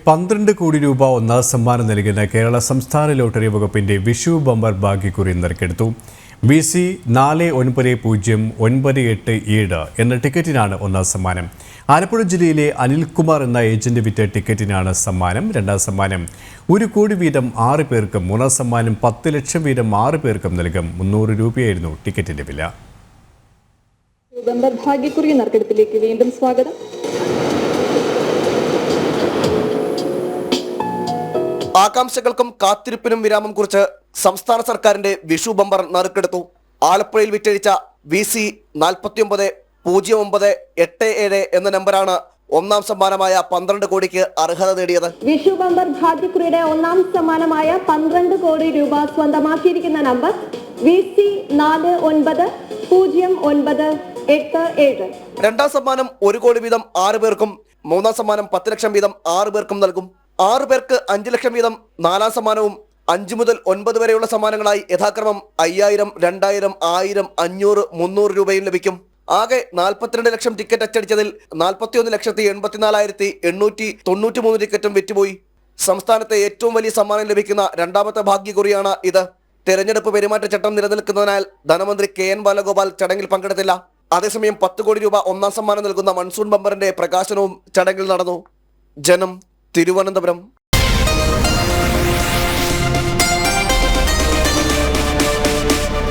12 കോടി രൂപ ഒന്നാം സമ്മാനം നൽകുന്ന കേരള സംസ്ഥാന ലോട്ടറി വകുപ്പിന്റെ വിഷു ബമ്പർ ഭാഗ്യക്കുറി നറുക്കെടുത്തു. BC 490987 എന്ന ടിക്കറ്റിനാണ് ഒന്നാം സമ്മാനം. ആലപ്പുഴ ജില്ലയിലെ അനിൽകുമാർ എന്ന ഏജന്റ് വിറ്റ ടിക്കറ്റിനാണ് സമ്മാനം. രണ്ടാം സമ്മാനം 1 കോടി വീതം 6 പേർക്കും, മൂന്നാം സമ്മാനം 10 ലക്ഷം വീതം 6 പേർക്കും നൽകും. 300 രൂപയായിരുന്നു ടിക്കറ്റിന്റെ വില. ബമ്പർ ഭാഗ്യക്കുറി നറുക്കെടുപ്പിലേക്ക് വീണ്ടും സ്വാഗതം. ആകാംക്ഷകൾക്കും കാത്തിരിപ്പിനും വിരാമം കുറിച്ച് സംസ്ഥാന സർക്കാരിന്റെ വിഷു ബമ്പർ നറുക്കെടുത്തു. ആലപ്പുഴയിൽ വിറ്റഴിച്ച BC 490987 എന്ന നമ്പറാണ് ഒന്നാം സമ്മാനമായ 12 കോടിക്ക് അർഹത നേടിയത്. വിഷു ബമ്പർ ഭാഗ്യക്കുറിയുടെ ഒന്നാം സമ്മാനമായ 12 കോടി രൂപ സ്വന്തമാക്കിയിരിക്കുന്ന നമ്പർ BC 490987. രണ്ടാം സമ്മാനം 1 കോടി വീതം 6 പേർക്കും, മൂന്നാം സമ്മാനം 10 ലക്ഷം വീതം 6 പേർക്കും നൽകും. 6 പേർക്ക് 5 ലക്ഷം വീതം നാലാം സമ്മാനവും 5 മുതൽ 9 വരെയുള്ള സമ്മാനങ്ങളായി യഥാക്രമം 5000, 2000, 1000, 500, 300 രൂപയും ലഭിക്കും. ആകെ 42 ലക്ഷം ടിക്കറ്റ് അച്ചടിച്ചതിൽ 41,84,893 ടിക്കറ്റും വിറ്റുപോയി. സംസ്ഥാനത്തെ ഏറ്റവും വലിയ സമ്മാനം ലഭിക്കുന്ന രണ്ടാമത്തെ ഭാഗ്യക്കുറിയാണ് ഇത്. തെരഞ്ഞെടുപ്പ് പെരുമാറ്റച്ചട്ടം നിലനിൽക്കുന്നതിനാൽ ധനമന്ത്രി KN ബാലഗോപാൽ ചടങ്ങിൽ പങ്കെടുത്തില്ല. അതേസമയം 10 കോടി രൂപ ഒന്നാം സമ്മാനം നൽകുന്ന മൺസൂൺ ബമ്പറിന്റെ പ്രകാശനവും ചടങ്ങിൽ നടന്നു. ജനം, തിരുവനന്തപുരം.